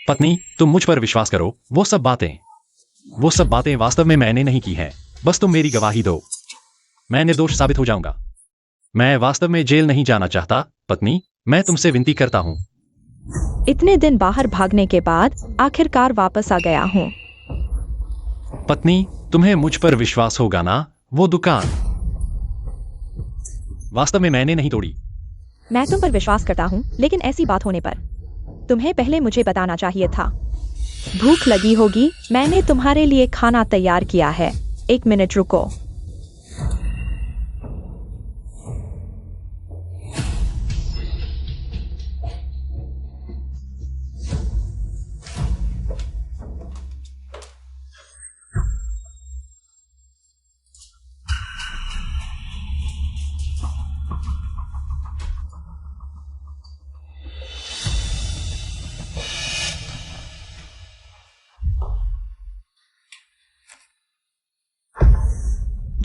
पत्नी, तुम मुझ पर विश्वास करो, वो सब बातें वास्तव में मैंने नहीं की हैं। बस तुम मेरी गवाही दो, मैं निर्दोष साबित हो जाऊंगा। मैं वास्तव में जेल नहीं जाना चाहता। पत्नी, मैं तुमसे विनती करता हूँ। इतने दिन बाहर भागने के बाद आखिरकार वापस आ गया हूँ। पत्नी, तुम्हें मुझ पर विश्वास होगा ना? वो दुकान वास्तव में मैंने नहीं तोड़ी। मैं तुम पर विश्वास करता हूँ, लेकिन ऐसी बात होने पर तुम्हें पहले मुझे बताना चाहिए था। भूख लगी होगी, मैंने तुम्हारे लिए खाना तैयार किया है। 1 मिनट रुको।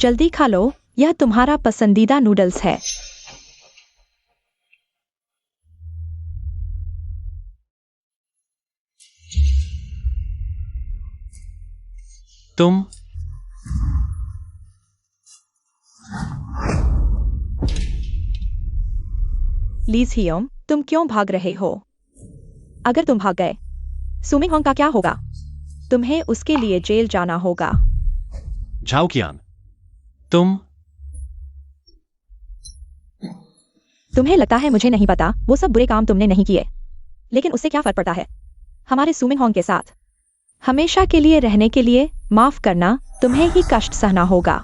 जल्दी खा लो, यह तुम्हारा पसंदीदा नूडल्स है। तुम लीज हियोम, तुम क्यों भाग रहे हो? अगर तुम भाग गए, सुमिंग होंग का क्या होगा? तुम्हें उसके लिए जेल जाना होगा। झाओ कियान, तुम्हें लगता है मुझे नहीं पता वो सब बुरे काम तुमने नहीं किए, लेकिन उससे क्या फर्क पड़ता है? हमारे सुमिंग होंग के साथ हमेशा के लिए रहने के लिए माफ करना, तुम्हें ही कष्ट सहना होगा।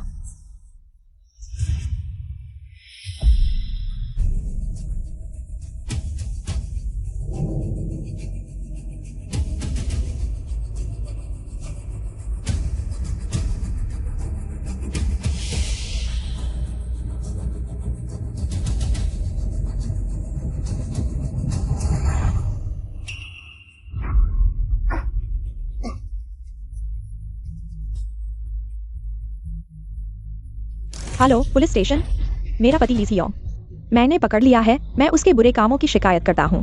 हेलो पुलिस स्टेशन, मेरा पति लीज हियोंग, मैंने पकड़ लिया है। मैं उसके बुरे कामों की शिकायत करता हूँ।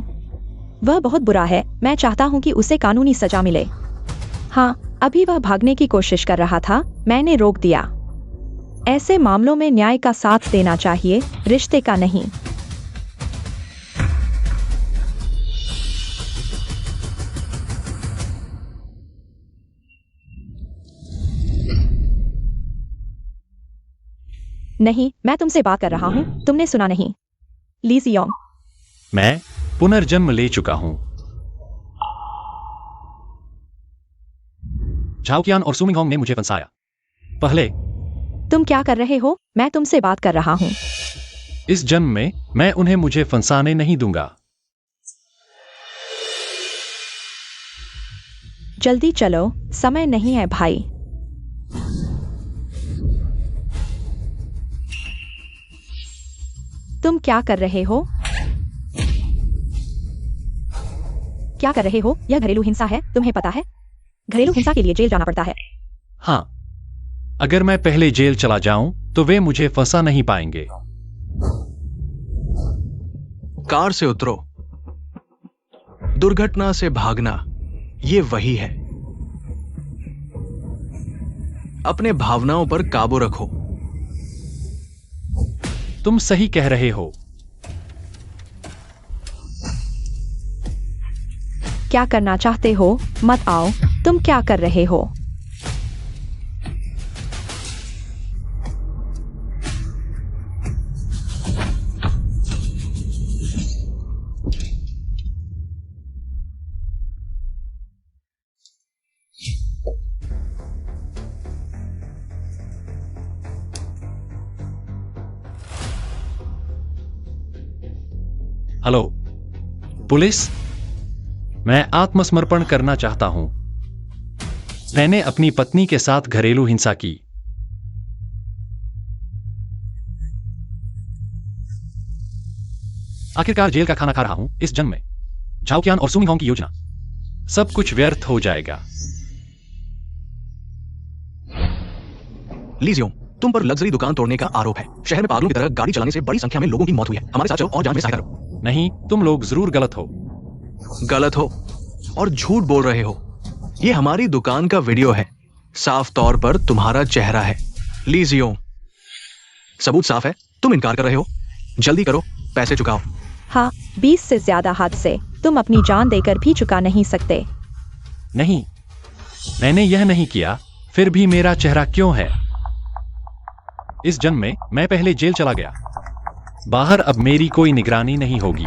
वह बहुत बुरा है, मैं चाहता हूँ कि उसे कानूनी सजा मिले। हाँ, अभी वह भागने की कोशिश कर रहा था, मैंने रोक दिया। ऐसे मामलों में न्याय का साथ देना चाहिए, रिश्ते का नहीं। नहीं, मैं तुमसे बात कर रहा हूँ, तुमने सुना नहीं? ली सियोंग, मैं पुनर्जन्म ले चुका हूं। झाओ कियान और सुमिंग होंग ने मुझे फंसाया। पहले तुम क्या कर रहे हो? मैं तुमसे बात कर रहा हूँ। इस जन्म में मैं उन्हें मुझे फंसाने नहीं दूंगा। जल्दी चलो, समय नहीं है भाई। तुम क्या कर रहे हो? क्या कर रहे हो? यह घरेलू हिंसा है, तुम्हें पता है? घरेलू हिंसा के लिए जेल जाना पड़ता है। हाँ, अगर मैं पहले जेल चला जाऊं तो वे मुझे फंसा नहीं पाएंगे। कार से उतरो। दुर्घटना से भागना, ये वही है। अपने भावनाओं पर काबू रखो। तुम सही कह रहे हो। क्या करना चाहते हो? मत आओ। तुम क्या कर रहे हो? हेलो पुलिस, मैं आत्मसमर्पण करना चाहता हूं। मैंने अपनी पत्नी के साथ घरेलू हिंसा की। आखिरकार जेल का खाना खा रहा हूं इस जन्म में। झाओ कियान और सुमिंग होंग की योजना, सब कुछ व्यर्थ हो जाएगा। ली जियोंग, तुम पर लग्जरी दुकान तोड़ने का आरोप है। शहर में पागलों की तरह गाड़ी चलाने से बड़ी संख्या में लोगों की मौत हुई है। हमारे साथ चलो और जांच में सहायता करो। नहीं, तुम लोग जरूर गलत हो। गलत हो? और झूठ बोल रहे हो। ये हमारी दुकान का वीडियो है, साफ तौर पर तुम्हारा चेहरा है। लीजियो, सबूत साफ है, तुम इनकार कर रहे हो। जल्दी करो, पैसे चुकाओ। हाँ, 20 से ज्यादा हाथ से तुम अपनी जान देकर भी चुका नहीं सकते। नहीं, मैंने यह नहीं किया, फिर भी मेरा चेहरा क्यों है? इस जन्म में मैं पहले जेल चला गया। बाहर अब मेरी कोई निगरानी नहीं होगी।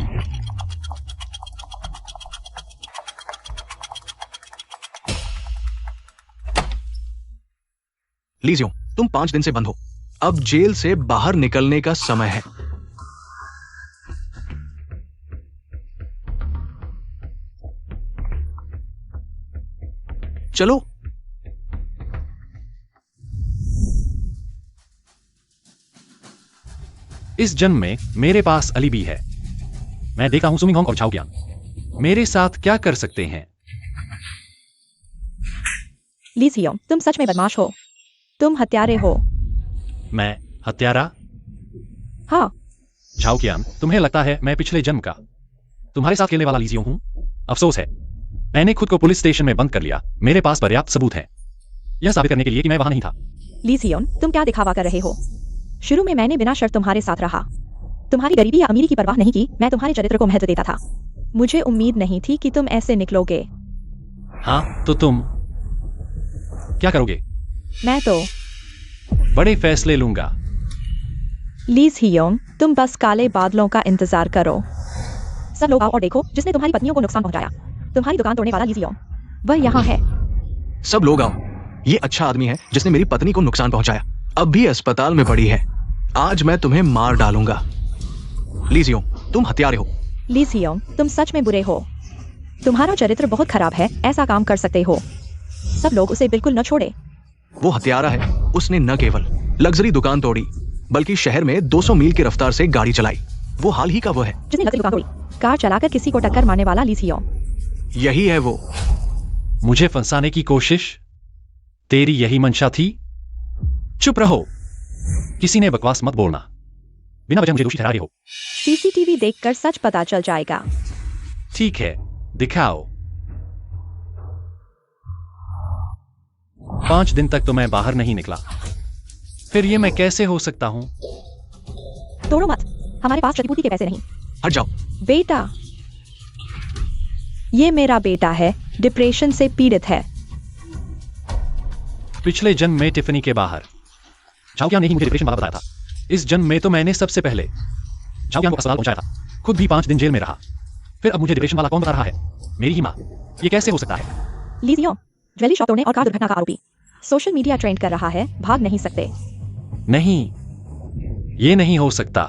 लीजियो, तुम 5 दिन से बंद हो। अब जेल से बाहर निकलने का समय है। चलो। इस जन्म में मेरे पास अलीबी है। मैं देखा हूं सुमिंग होंग और झाओकियांग मेरे साथ क्या कर सकते हैं। ली सियोंग, तुम सच में बदमाश हो। तुम हत्यारे हो। मैं हत्यारा? हाँ। झाओकियांग, तुम्हें लगता है मैं पिछले जन्म का तुम्हारे साथ खेलने वाला लीजियो हूं? अफसोस है, मैंने खुद को पुलिस स्टेशन में बंद कर लिया। मेरे पास पर्याप्त सबूत है यह साबित करने के लिए कि मैं वहां नहीं था। ली सियोंग, तुम क्या दिखावा कर रहे हो? शुरू में मैंने बिना शर्त तुम्हारे साथ रहा। तुम्हारी गरीबी या अमीरी की परवाह नहीं की। मैं तुम्हारे चरित्र को महत्व देता था। मुझे उम्मीद नहीं थी कि तुम ऐसे निकलोगे। हाँ, तो तुम क्या करोगे? मैं तो बड़े फैसले लूंगा। ली सियोंग, तुम बस काले बादलों का इंतजार करो। सब लोग आओ और देखो जिसने तुम्हारी पत्नियों को नुकसान पहुंचाया। तुम्हारी दुकान तोड़ने वाला ली सियोंग, वह यहाँ है। सब लोग आओ। ये अच्छा आदमी है जिसने मेरी पत्नी को नुकसान पहुंचाया। अब भी अस्पताल में पड़ी है। आज मैं तुम्हें मार डालूंगा। लीजियो, तुम हत्यारे हो। ली सियोंग, तुम सच में बुरे हो। तुम्हारा चरित्र बहुत खराब है। ऐसा काम कर सकते हो। सब लोग उसे बिल्कुल न छोड़े। वो हत्यारा है। उसने न केवल लग्जरी दुकान तोड़ी, बल्कि शहर में 200 मील की रफ्तार से गाड़ी चलाई। वो हाल ही का वो है जिसने लग्जरी दुकान तोड़ी। कार चलाकर किसी को टक्कर मारने वाला ली सियोंग। यही है वो। मुझे फंसाने की कोशिश? तेरी यही मंशा थी? चुप रहो। किसी ने बकवास मत बोलना। बिना वजह मुझे दोषी ठहरा रहे हो। सीसीटीवी देखकर सच पता चल जाएगा। ठीक है, दिखाओ। 5 दिन तक तो मैं बाहर नहीं निकला। फिर ये मैं कैसे हो सकता हूं? तोड़ो मत, हमारे पास क्षतिपूर्ति के पैसे नहीं। हट जाओ। बेटा, ये मेरा बेटा है, डिप्रेशन से पीड़ित है। पिछले जन्म में टिफनी के बाहर झाओकियांग ने ही मुझे डिप्रेशन वाला बताया था। इस जन्म में तो मैंने सबसे पहले झाओकियांग को अस्पताल पहुंचाया था। खुद भी 5 दिन जेल में रहा। फिर अब मुझे डिप्रेशन वाला कौन बता रहा है? मेरी ही माँ। ये कैसे हो सकता है? ली सियोंग, ज्वेलरी शॉप तोड़ने और कार दुर्घटना का आरोपी सोशल मीडिया ट्रेंड कर रहा है। भाग नहीं सकते। नहीं, ये नहीं हो सकता।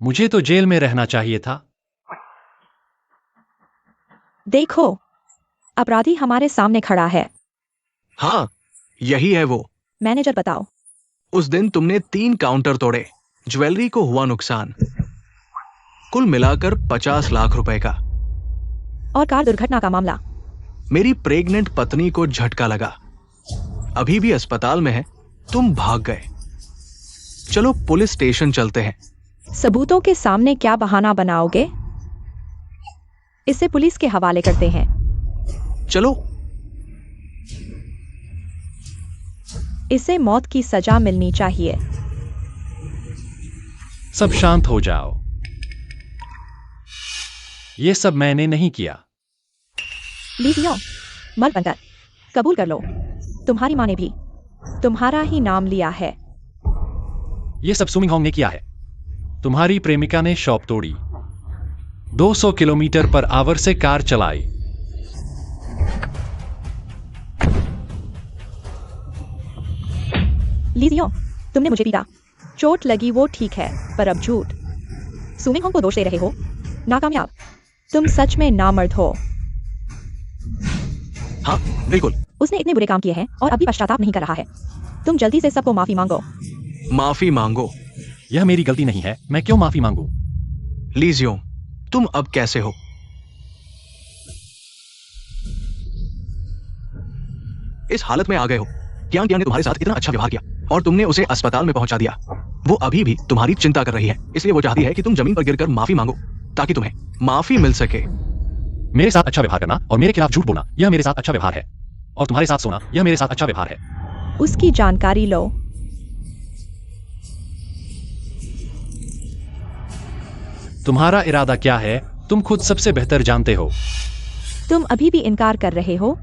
मुझे तो जेल में रहना चाहिए था। देखो, अपराधी हमारे सामने खड़ा है। हाँ, यही है वो। मैनेजर बताओ। उस दिन तुमने 3 काउंटर तोड़े। ज्वेलरी को हुआ नुकसान, कुल मिलाकर 50 लाख रुपए का। और कार दुर्घटना का मामला। मेरी प्रेग्नेंट पत्नी को झटका लगा, अभी भी अस्पताल में है। तुम भाग गए। चलो पुलिस स्टेशन चलते हैं। सबूतों के सामने क्या बहाना बनाओगे? इसे पुलिस के हवाले करते हैं। चलो। इसे मौत की सजा मिलनी चाहिए। सब शांत हो जाओ। ये सब मैंने नहीं किया। ली सियोंग, मर बनकर कबूल कर लो। तुम्हारी माँ ने भी तुम्हारा ही नाम लिया है। ये सब सुमिंग होंग ने किया है। तुम्हारी प्रेमिका ने शॉप तोड़ी, 200 किलोमीटर पर आवर से कार चलाई। ली सियोंग, तुमने मुझे पीटा। चोट लगी वो ठीक है, पर अब झूठ। सुमिंग होंग को दोष दे रहे हो। नाकामयाब। तुम सच में नामर्द हो। हाँ, बिल्कुल। उसने इतने बुरे काम किए हैं और अभी पश्चाताप नहीं कर रहा है। तुम जल्दी से सबको माफी मांगो। माफी मांगो। यह मेरी गलती नहीं है, मैं क्यों माफी मांगू? लीजियो, तुम अब कैसे हो? इस हालत में आ गए हो। कियांग ने तुम्हारे साथ इतना अच्छा व्यवहार किया और तुमने उसे अस्पताल में पहुंचा दिया। वो अभी भी तुम्हारी चिंता कर रही है, इसलिए वो चाहती है कि तुम जमीन पर गिरकर माफी मांगो ताकि तुम्हें माफी मिल सके। मेरे साथ अच्छा व्यवहार करना और मेरे खिलाफ झूठ बोलना यह मेरे साथ अच्छा व्यवहार है, और तुम्हारे साथ सोना यह मेरे साथ अच्छा व्यवहार है। उसकी जानकारी लो। तुम्हारा इरादा क्या है तुम खुद सबसे बेहतर जानते हो। तुम अभी भी इनकार कर रहे हो।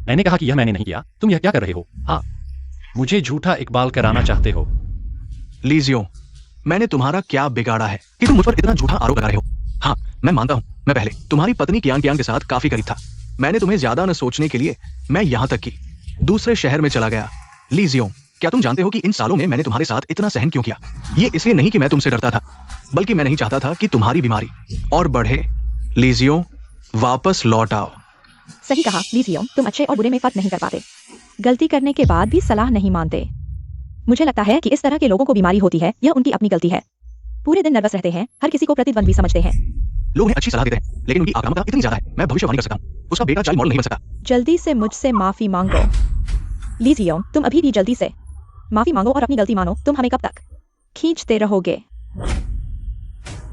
मैंने कहा कि यह मैंने नहीं किया। तुम यह क्या कर रहे हो? हाँ, मुझे झूठा इकबाल कराना चाहते हो। लीजियो, मैंने तुम्हारा क्या बिगाड़ा है कि तुम मुझ पर इतना झूठा आरोप लगा रहे हो? हाँ, मैं मानता हूँ, मैं पहले तुम्हारी पत्नी कियान के साथ काफी करीब था। मैंने तुम्हें ज्यादा न सोचने के लिए मैं यहाँ तक कि दूसरे शहर में चला गया। लीजियो, क्या तुम जानते हो कि इन सालों में मैंने तुम्हारे साथ इतना सहन क्यों किया? ये इसलिए नहीं कि मैं तुमसे डरता था, बल्कि मैं नहीं चाहता था कि तुम्हारी बीमारी और बढ़े। लीजियो, वापस लौट आओ। सही कहा लीजियो, तुम अच्छे और बुरे में फर्क नहीं कर पाते। गलती करने के बाद भी सलाह नहीं मानते। मुझे लगता है कि इस तरह के लोगों को बीमारी होती है, यह उनकी अपनी गलती है। पूरे दिन नर्वस रहते हैं, हर किसी को प्रतिद्वंद्वी समझते हैं। लोग उन्हें अच्छी सलाह देते हैं, लेकिन उनकी आक्रामकता इतनी ज्यादा है, मैं भविष्यवाणी कर सकता हूँ उसका बेटा चाइल्ड मॉडल नहीं बन सकता। जल्दी से मुझसे माफी मांगो। लीजियो, तुम अभी भी जल्दी से माफी मांगो और अपनी गलती मानो। तुम हमें कब तक खींचते रहोगे?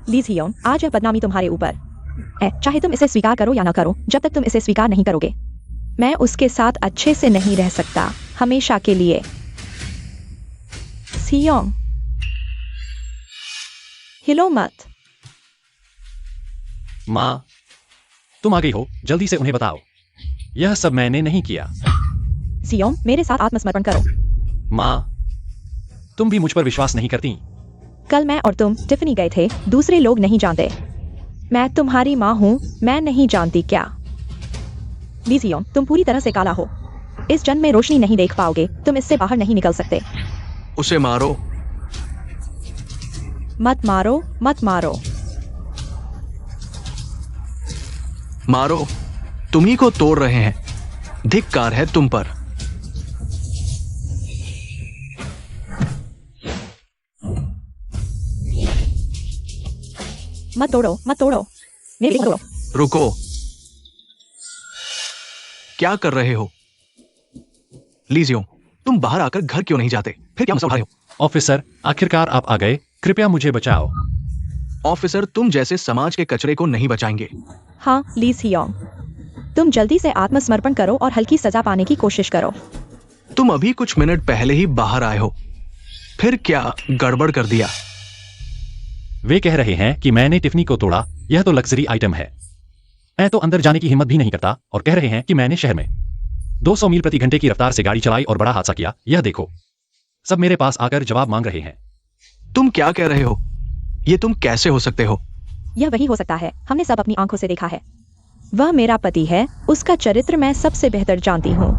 लीजियो, आज यह बदनामी तुम्हारे ऊपर है, चाहे तुम इसे स्वीकार करो या ना करो। जब तक तुम इसे स्वीकार नहीं करोगे, मैं उसके साथ अच्छे से नहीं रह सकता, हमेशा के लिए। सियोंग, हिलो मत। माँ, तुम आ गई हो, जल्दी से उन्हें बताओ यह सब मैंने नहीं किया। सियोंग, मेरे साथ आत्मसमर्पण करो। माँ, तुम भी मुझ पर विश्वास नहीं करती। कल मैं और तुम टिफनी गए थे, दूसरे लोग नहीं जानते। मैं तुम्हारी माँ हूँ, मैं नहीं जानती क्या? लीजियो, तुम पूरी तरह से काला हो, इस जन्म में रोशनी नहीं देख पाओगे, तुम इससे बाहर नहीं निकल सकते। उसे मारो। मत मारो, मत मारो। मारो, तुम्ही को तोड़ रहे हैं, धिक्कार है तुम पर। मत तोड़ो, मत तोड़ो, मेरी मत तोड़ो। रुको, क्या कर रहे हो? लीजियो, तुम बाहर आकर घर क्यों नहीं जाते? फिर क्या मसला उठा रहे हो? ऑफिसर, आखिरकार आप आ गए, कृपया मुझे बचाओ। ऑफिसर तुम जैसे समाज के कचरे को नहीं बचाएंगे। हाँ ली सियोंग, तुम जल्दी से आत्मसमर्पण करो और हल्की सजा पाने की कोशिश करो। तुम अभी कुछ मिनट पहले ही बाहर आए हो, फिर क्या गड़बड़ कर दिया? वे कह रहे हैं कि मैंने टिफनी को तोड़ा, यह तो लग्जरी आइटम है। मैं तो अंदर जाने की हिम्मत भी नहीं करता, और कह रहे हैं कि मैंने शहर में 200 मील प्रति घंटे की रफ्तार से गाड़ी चलाई और बड़ा हादसा किया। यह देखो, सब मेरे पास आकर जवाब मांग रहे हैं। तुम क्या कह रहे हो? ये तुम कैसे हो सकते हो? यह वही हो सकता है, हमने सब अपनी आंखों से देखा है। वह मेरा पति है, उसका चरित्र मैं सबसे बेहतर जानती हूँ।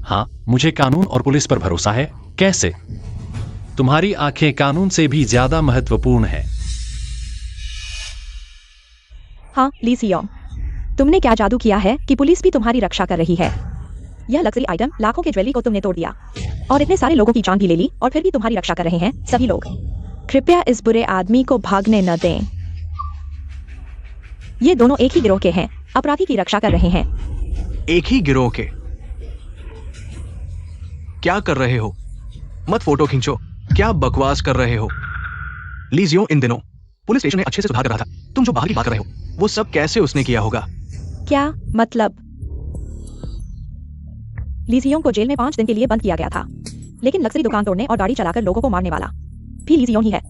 हाँ, मुझे कानून और पुलिस पर भरोसा है। कैसे? तुम्हारी आंखें कानून से भी ज्यादा महत्वपूर्ण है। हाँ ली सियोंग, तुमने क्या जादू किया है कि पुलिस भी तुम्हारी रक्षा कर रही है? यह लग्जरी आइटम, लाखों के ज्वेलरी को तुमने तोड़ दिया और इतने सारे लोगों की जान भी ले ली, और फिर भी तुम्हारी रक्षा कर रहे हैं सभी लोग। कृपया इस बुरे आदमी को भागने न दें। ये दोनों एक ही गिरोह के हैं, अपराधी की रक्षा कर रहे हैं। एक ही गिरोह के? क्या कर रहे हो? मत फोटो खींचो, क्या बकवास कर रहे हो? लीजियो, इन दिनों पुलिस स्टेशन में अच्छे से सुधार कर रहा था। तुम जो बाहर की बात कर रहे हो, वो सब कैसे उसने किया होगा? क्या मतलब? लीजियोंग को जेल में 5 दिन के लिए बंद किया गया था, लेकिन लग्जरी दुकान तोड़ने और गाड़ी चलाकर लोगों को मारने वाला भी लीजियोंग ही है।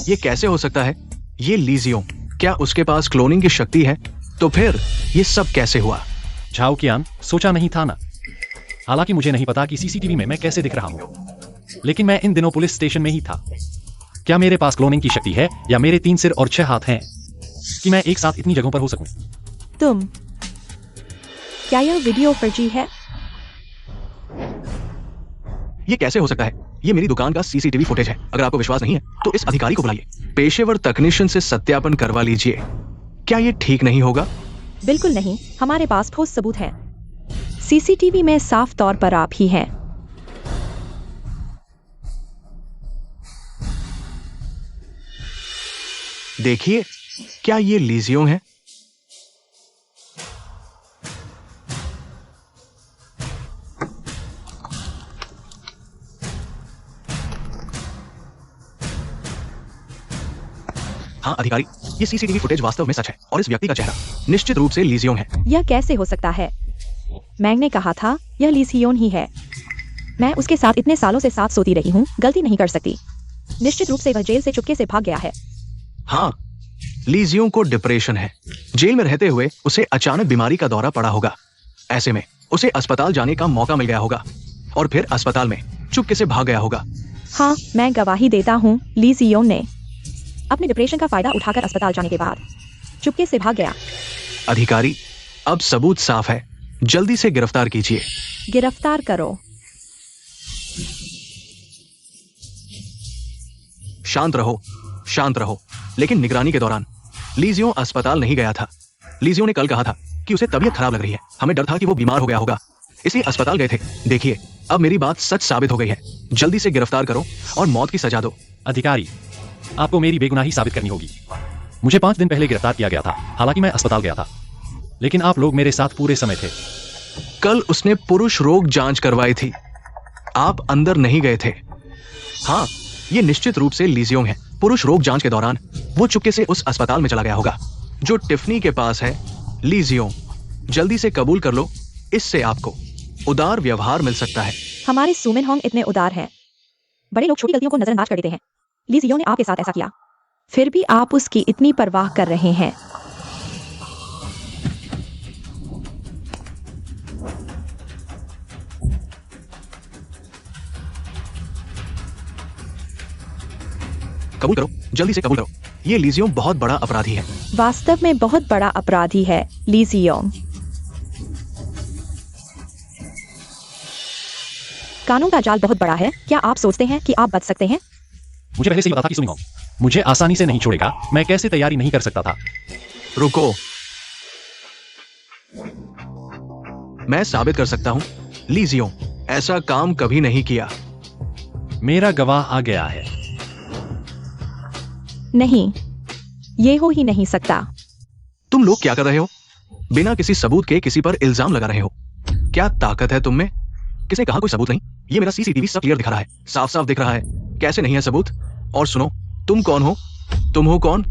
ये कैसे हो सकता है? ये लीजियो, क्या उसके पास क्लोनिंग की शक्ति है? तो फिर ये सब कैसे हुआ? झाओ कियान, सोचा नहीं था ना। हालांकि मुझे नहीं पता कि सीसीटीवी में मैं कैसे दिख रहा हूं, लेकिन मैं इन दिनों पुलिस स्टेशन में ही था। क्या मेरे पास क्लोनिंग की शक्ति है, या मेरे 3 सिर और 6 हाथ हैं कि मैं एक साथ इतनी जगहों पर हो सकूं? तुम, क्या यह वीडियो फर्जी है? ये कैसे हो सकता है? ये मेरी दुकान का सीसीटीवी फुटेज है। अगर आपको विश्वास नहीं है तो इस अधिकारी को बुलाइए, पेशेवर तकनीशियन से सत्यापन करवा लीजिए। क्या ये ठीक नहीं होगा? बिल्कुल नहीं, हमारे पास ठोस सबूत है। सीसीटीवी में साफ तौर पर आप ही हैं। देखिए, क्या ये लीजियो है? हाँ, अधिकारी, ये सीसीटीवी फुटेज वास्तव में सच है और इस व्यक्ति का चेहरा निश्चित रूप से ली जियोंग है। यह कैसे हो सकता है? मैंने कहा था यह ली सियोन ही है। मैं उसके साथ इतने सालों से साथ सोती रही हूँ, गलती नहीं कर सकती। निश्चित रूप से वह जेल से चुपके से भाग गया है। हाँ, ली जियोंग को डिप्रेशन है। जेल में रहते हुए उसे अचानक बीमारी का दौरा पड़ा होगा। ऐसे में उसे अस्पताल जाने का मौका मिल गया होगा और फिर अस्पताल में चुपके से भाग गया होगा। हाँ, मैं गवाही देता हूँ, ली सियोन ने अपने डिप्रेशन का फायदा उठाकर अस्पताल जाने के बाद चुपके से भाग गया। अधिकारी, अब सबूत साफ है, जल्दी से गिरफ्तार कीजिए। गिरफ्तार करो। शांत रहो, शांत रहो। लेकिन निगरानी के दौरान ली जियोंग अस्पताल नहीं गया था। ली जियोंग ने कल कहा था कि उसे तबीयत खराब लग रही है। हमें डर था कि वो बीमार हो गया होगा, इसलिए अस्पताल गए थे। देखिए, अब मेरी बात सच साबित हो गई है। जल्दी से गिरफ्तार करो और मौत की सजा दो। अधिकारी, आपको मेरी बेगुनाही साबित करनी होगी। मुझे 5 दिन पहले गिरफ्तार किया गया था, हालांकि मैं अस्पताल गया था, लेकिन आप लोग मेरे साथ पूरे समय थे। कल उसने पुरुष रोग जांच करवाई थी, आप अंदर नहीं गए थे। हाँ, ये निश्चित रूप से ली जियोंग है। पुरुष रोग जांच के दौरान वो चुपके से उस अस्पताल में चला गया होगा जो टिफनी के पास है। ली जियोंग, जल्दी से कबूल कर लो, इससे आपको उदार व्यवहार मिल सकता है। हमारे सुमिन होंग इतने उदार हैं। बड़े लोग छोटी गलतियों को नजरअंदाज कर देते हैं। ली जियोंग ने आपके साथ ऐसा किया, फिर भी आप उसकी इतनी परवाह कर रहे हैं। कबूल करो, जल्दी से कबूल करो। ये ली जियोंग बहुत बड़ा अपराधी है। वास्तव में बहुत बड़ा अपराधी है ली जियोंग। कानून का जाल बहुत बड़ा है। क्या आप सोचते हैं कि आप बच सकते हैं? मुझे पहले से ही पता था कि सुमिन होंग मुझे आसानी से नहीं छोड़ेगा। मैं कैसे तैयारी नहीं कर सकता था। रुको, मैं साबित कर सकता हूं, ली जियोंग ऐसा काम कभी नहीं किया। मेरा गवाह आ गया है। नहीं, ये हो ही नहीं सकता। तुम लोग क्या कर रहे हो? बिना किसी सबूत के किसी पर इल्जाम लगा रहे हो। क्या ताकत है तुम में? किसने कहा कोई सबूत नहीं? ये मेरा सीसीटीवी सब क्लियर दिखा रहा है, साफ साफ दिख रहा है। कैसे नहीं है सबूत? और सुनो, तुम कौन हो? तुम हो कौन?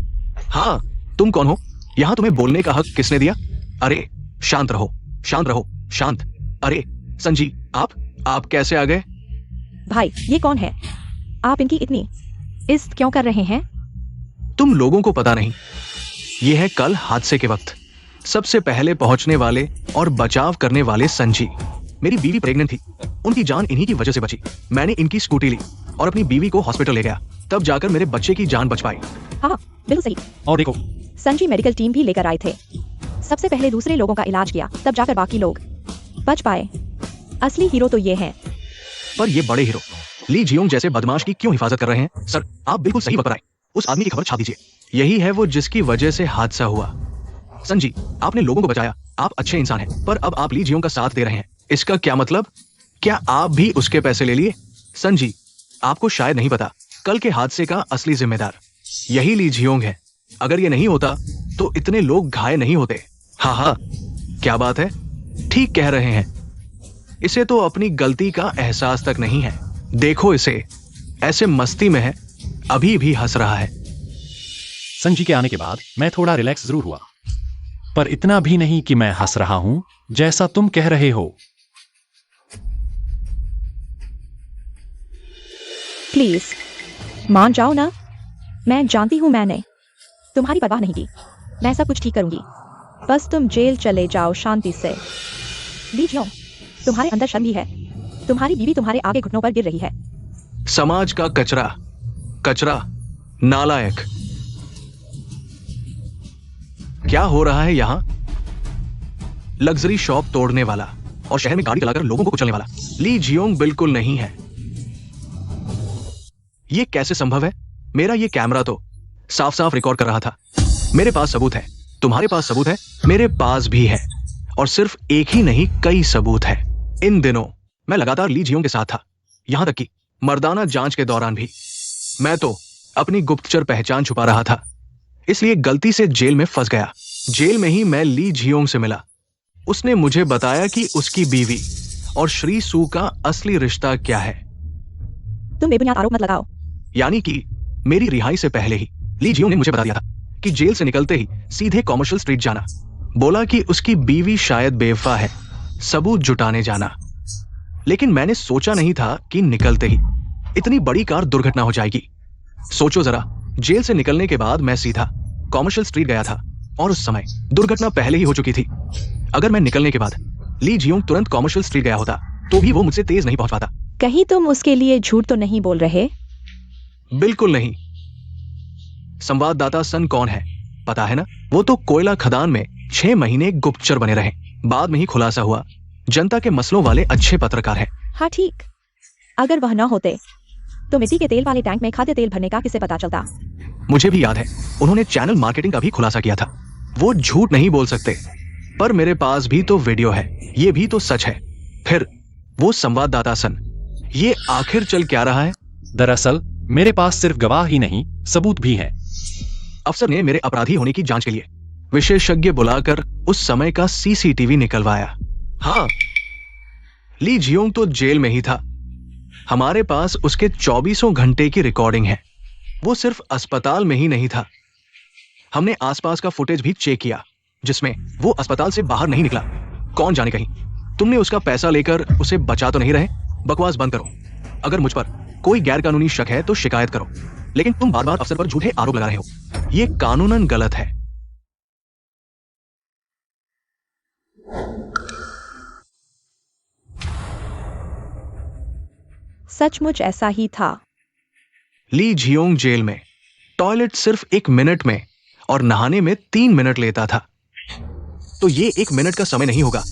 हाँ, तुम कौन हो? यहां तुम्हें बोलने का हक किसने दिया? अरे शांत रहो, शांत रहो, शांत। अरे संजी, आप कैसे आ गए? भाई, ये कौन है? आप इनकी इतनी इज्जत क्यों कर रहे हैं? तुम लोगों को पता नहीं, ये है कल हादसे के वक्त सबसे पहले पहुंचने वाले और बचाव करने वाले संजी। मेरी बीवी प्रेग्नेंट थी, उनकी जान इन्हीं की वजह से बची। मैंने इनकी स्कूटी ली और अपनी बीवी को हॉस्पिटल ले गया, तब जाकर मेरे बच्चे की जान बच पाई। हाँ, बिल्कुल सही। और देखो, संजी मेडिकल टीम भी लेकर आए थे। सबसे पहले दूसरे लोगों का इलाज किया, तब जाकर बाकी लोग बच पाए। असली हीरो तो ये हैं। पर ये बड़े हीरो ली जियोंग जैसे बदमाश की क्यों हिफाजत कर रहे हैं? सर, आप बिल्कुल सही वक्त पर आए। उस आदमी की खबर छाप दीजिए। यही है वो जिसकी वजह से हादसा हुआ। संजी, आपने लोगों को बचाया, आप अच्छे इंसान हैं, पर अब आप ली जियोंग का साथ दे रहे हैं। इसका क्या मतलब? क्या आप भी उसके पैसे ले लिए? संजी, आपको शायद नहीं पता, कल के हादसे का असली जिम्मेदार यही ली जियोंग है। अगर ये नहीं होता तो इतने लोग घायल नहीं होते। हाँ, क्या बात है, ठीक कह रहे हैं। इसे तो अपनी गलती का एहसास तक नहीं है। देखो इसे, ऐसे मस्ती में है, अभी भी हंस रहा है। संजी के आने के बाद मैं थोड़ा रिलैक्स जरूर हुआ, पर इतना भी नहीं कि मैं हंस रहा हूं जैसा तुम कह रहे हो। प्लीज मान जाओ ना। मैं जानती हूँ मैंने तुम्हारी परवाह नहीं की। मैं सब कुछ ठीक करूंगी, बस तुम जेल चले जाओ शांति से। ली जियोंग, तुम्हारे अंदर शर्म भी है। तुम्हारी बीवी तुम्हारे आगे घुटनों पर गिर रही है। समाज का कचरा, कचरा, नालायक। क्या हो रहा है यहाँ? लग्जरी शॉप तोड़ने वाला और शहर में गाड़ी चलाकर लोगों को कुचलने वाला ली जियोंग बिल्कुल नहीं है। ये कैसे संभव है? मेरा ये कैमरा तो साफ साफ रिकॉर्ड कर रहा था। मेरे पास सबूत है, तुम्हारे पास सबूत है, मेरे पास भी है, और सिर्फ एक ही नहीं, कई सबूत है। इन दिनों मैं लगातार ली जियोंग के साथ था, यहां तक कि मर्दाना जांच के दौरान भी। मैं तो अपनी गुप्तचर पहचान छुपा रहा था, इसलिए गलती से जेल में फंस गया। जेल में ही मैं ली जियोंग से मिला। उसने मुझे बताया कि उसकी बीवी और श्री सू का असली रिश्ता क्या है। तुम बेबुनियाद आरोप मत लगाओ। यानी कि मेरी रिहाई से पहले ही ली जियोंग ने मुझे बता दिया था कि जेल से निकलते ही सीधे कॉमर्शियल स्ट्रीट जाना। बोला कि उसकी बीवी शायद बेवफा है, सबूत जुटाने जाना। लेकिन मैंने सोचा नहीं था कि निकलते ही इतनी बड़ी कार दुर्घटना हो जाएगी। सोचो जरा, जेल से निकलने के बाद मैं सीधा कॉमर्शियल स्ट्रीट गया था और उस समय दुर्घटना पहले ही हो चुकी थी। अगर मैं निकलने के बाद ली जियोंग तुरंत कॉमर्शियल स्ट्रीट गया होता तो भी वो मुझसे तेज नहीं पहुंच पाता। कहीं तुम उसके लिए झूठ तो नहीं बोल रहे? बिल्कुल नहीं। संवाददाता सन कौन है पता है ना? वो तो कोयला खदान में 6 महीने गुप्तचर बने रहे, बाद में ही खुलासा हुआ। जनता के मसलों वाले अच्छे पत्रकार हैं। हाँ ठीक, अगर वह न होते तो मिट्टी के तेल वाले टैंक में खाद्य तेल भरने का किसे पता चलता? मुझे भी याद है, उन्होंने चैनल मार्केटिंग का भी खुलासा किया था। वो झूठ नहीं बोल सकते, पर मेरे पास भी तो वीडियो है, ये भी तो सच है। फिर वो संवाददाता सन, ये आखिर चल क्या रहा है? दरअसल मेरे पास सिर्फ गवाह ही नहीं, सबूत भी है। अफसर ने मेरे अपराधी होने की जांच के लिए विशेषज्ञ बुलाकर उस समय का सीसीटीवी निकलवाया। हाँ, ली जियोंग तो जेल में ही था। हमारे पास उसके 24 घंटे की रिकॉर्डिंग है। वो सिर्फ अस्पताल में ही नहीं था, हमने आसपास का फुटेज भी चेक किया जिसमें वो अस्पताल से बाहर नहीं निकला। कौन जाने कहीं तुमने उसका पैसा लेकर उसे बचा तो नहीं रहे? बकवास बंद करो। अगर मुझ पर कोई गैरकानूनी शक है तो शिकायत करो, लेकिन तुम बार बार अफसर पर झूठे आरोप लगा रहे हो। ये कानूनन गलत है। सचमुच ऐसा ही था। ली जियोंग जेल में टॉयलेट सिर्फ 1 मिनट में और नहाने में 3 मिनट लेता था। तो ये 1 मिनट का समय नहीं होगा।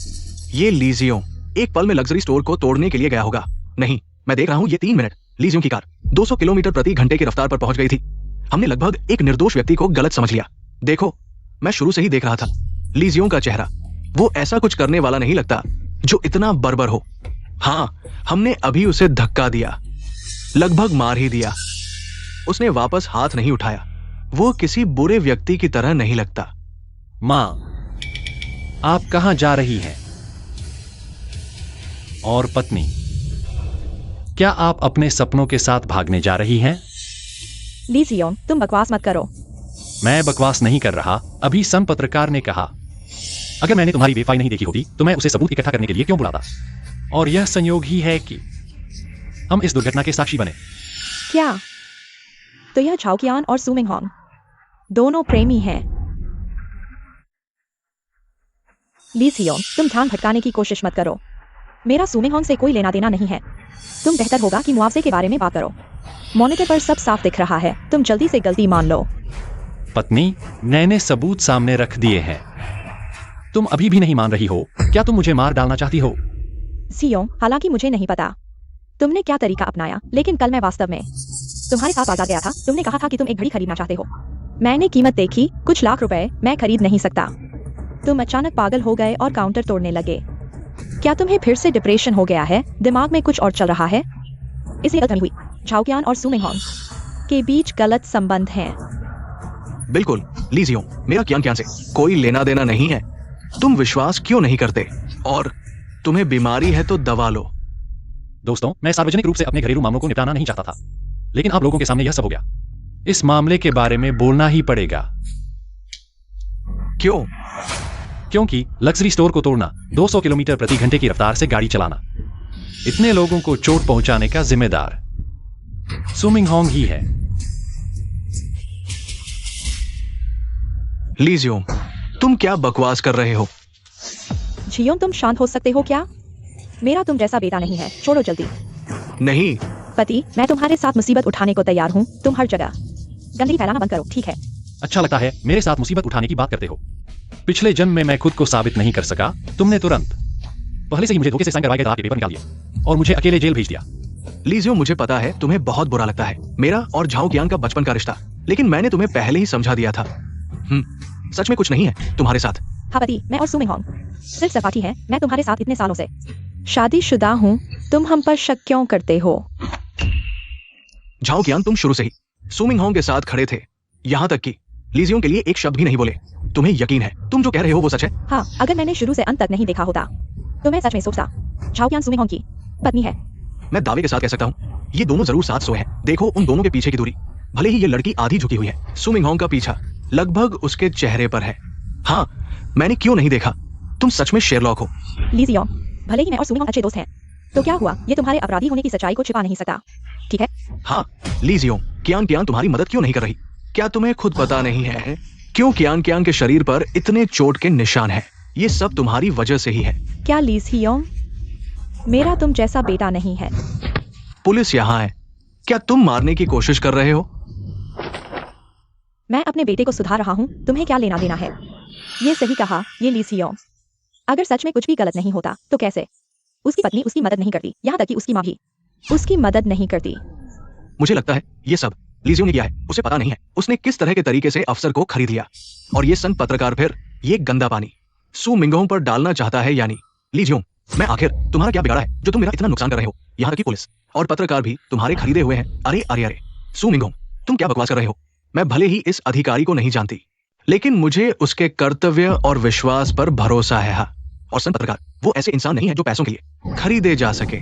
ये ली जियोंग एक पल में लग्जरी स्टोर को तोड़ने के लिए गया होगा। नहीं, मैं देख रहा हूं ये 3 मिनट। ली जियोंग की कार 200 किलोमीटर प्रति घंटे की रफ्तार पर पहुंच गई थी। हमने लगभग एक निर्दोष व्यक्ति को गलत समझ लिया। देखो, मैं शुरू से ही देख रहा था ली जियोंग का चेहरा। वो ऐसा कुछ करने वाला नहीं लगता जो इतना बर्बर हो। हाँ, हमने अभी उसे धक्का दिया, लगभग मार ही दिया। उसने वापस हाथ नहीं उठाया। वो किसी बुरे व्यक्ति की तरह नहीं लगता। मां, आप कहां जा रही हैं? और पत्नी, क्या आप अपने सपनों के साथ भागने जा रही हैं? ली जियोंग, तुम बकवास मत करो। मैं बकवास नहीं कर रहा। अभी सम पत्रकार ने कहा, अगर मैंने तुम्हारी बेवफाई नहीं देखी होती तो मैं उसे सबूत इकट्ठा करने के लिए क्यों बुलाता? और यह संयोग ही है कि हम इस दुर्घटना के साक्षी बने। क्या? तो यह झाओ कियान और सू मिंगहोंग दोनों प्रेमी हैं। ली जियोंग, तुम ध्यान भटकाने की कोशिश मत करो। मेरा सू मिंगहोंग से कोई लेना देना नहीं है। तुम बेहतर होगा कि मुआवजे के बारे में बात करो। मॉनिटर पर सब साफ दिख रहा है। तुम जल्दी से गलती मान लो। पत्नी, मैंने सबूत सामने रख दिए हैं। तुम अभी भी नहीं मान रही हो? क्या तुम मुझे मार डालना चाहती हो? जियोंग, हालांकि मुझे नहीं पता तुमने क्या तरीका अपनाया, लेकिन कल मैं वास्तव में तुम्हारे साथ बाजार गया था। तुमने कहा था कि तुम एक घड़ी खरीदना चाहते हो। मैंने कीमत देखी, कुछ लाख रुपए मैं खरीद नहीं सकता। तुम अचानक पागल हो गए और काउंटर तोड़ने लगे। क्या तुम्हें फिर से डिप्रेशन हो गया है? दिमाग में कुछ और चल रहा है, इसलिए गलतफहमी हुई। झाओ कियान और सू मिंगहोंग के बीच गलत संबंध हैं। बिल्कुल ली जियोंग, मेरा कियान से कोई लेना देना नहीं है। तुम विश्वास क्यों नहीं करते? और तुम्हें बीमारी है तो दवा लो। दोस्तों, मैं सार्वजनिक रूप से अपने घरेलू मामलों को निपटाना नहीं चाहता था, लेकिन आप लोगों के सामने यह सब हो गया। इस मामले के बारे में बोलना ही पड़ेगा। क्यों? क्योंकि लग्जरी स्टोर को तोड़ना, 200 किलोमीटर प्रति घंटे की रफ्तार से गाड़ी चलाना, इतने लोगों को चोट पहुंचाने का जिम्मेदार सू मिंगहोंग ही है। ली जियोंग, तुम क्या बकवास कर रहे हो? जियोंग, तुम शांत हो सकते हो क्या? मेरा तुम जैसा बेटा नहीं है। छोड़ो जल्दी। नहीं। पति, मैं तुम्हारे साथ मुसीबत उठाने को तैयार हूँ। तुम हर जगह गंदगी फैलाना बंद करो, ठीक है? अच्छा लगता है मेरे साथ मुसीबत उठाने की बात करते हो। पिछले जन्म में मैं खुद को साबित नहीं कर सका। तुमने तुरंत पहले से ही मुझे धोखे से साइन करवाए तलाक के पेपर निकाल दिए और मुझे अकेले जेल भेज दिया। ली जियोंग, मुझे पता है तुम्हें बहुत बुरा लगता है, मेरा और झाओ कियान का बचपन का रिश्ता, लेकिन मैंने तुम्हें पहले ही समझा दिया था। सच में कुछ नहीं है तुम्हारे साथ। हाँ पति, मैं और सू मिंगहोंग सिर्फ सपाटी है। मैं तुम्हारे साथ इतने सालों से शादीशुदा हूँ। तुम हम पर शक क्यों करते हो? झाओ कियान, तुम शुरू से ही सू मिंगहोंग के साथ खड़े थे, यहाँ तक कि ली जियोंग के लिए एक शब्द भी नहीं बोले। तुम्हें यकीन है तुम जो कह रहे हो वो सच है? हाँ, अगर मैंने शुरू से अंत तक नहीं देखा होता तो मैं सच में सोचता झाओ कियान सू मिंगहोंग की पत्नी है। मैं दावे के साथ कह सकता हूँ ये दोनों जरूर साथ सोए हैं। देखो उन दोनों के पीछे की दूरी, भले ही ये लड़की आधी झुकी हुई है। सू मिंगहोंग का पीछा लगभग उसके चेहरे पर है। हाँ, मैंने क्यों नहीं देखा? तुम सच में शेरलॉक हो। ली जियोंग, भले ही मैं और सुमिंग अच्छे दोस्त हैं, तो क्या हुआ? ये तुम्हारे अपराधी होने की सच्चाई को छिपा नहीं सकता, ठीक है? हाँ, ली जियोंग, कियान कियान तुम्हारी मदद क्यों नहीं कर रही? क्या तुम्हें खुद पता नहीं है क्यों कियान कियान के शरीर पर इतने चोट के निशान हैं? ये सब तुम्हारी वजह से ही है। क्या ली जियोंग, मेरा तुम जैसा बेटा नहीं है। पुलिस यहाँ है। क्या तुम मारने की कोशिश कर रहे हो? मैं अपने बेटे को सुधार रहा हूँ, तुम्हें क्या लेना देना है? ये सही कहा, ये ली जियोंग। अगर सच में कुछ भी गलत नहीं होता तो कैसे उसकी पत्नी उसकी मदद नहीं करती, यहाँ तक कि उसकी माँ भी उसकी मदद नहीं करती। मुझे लगता है ये सब ली जियोंग ने किया है। उसे पता नहीं है उसने किस तरह के तरीके से अफसर को खरीद लिया। और ये सन पत्रकार फिर ये गंदा पानी सू मिंगोंग पर डालना चाहता है। यानी ली जियोंग, मैं आखिर तुम्हारा क्या बिगाड़ा है जो तुम मेरा इतना नुकसान कर रहे हो? यहाँ तक कि पुलिस और पत्रकार भी तुम्हारे खरीदे हुए हैं। अरे अरे अरे सू मिंगोंग, तुम क्या बकवास कर रहे हो? मैं भले ही इस अधिकारी को नहीं जानती, लेकिन मुझे उसके कर्तव्य और विश्वास पर भरोसा है। हाँ, और सन पत्रकार वो ऐसे इंसान नहीं है जो पैसों के लिए खरीदे जा सके।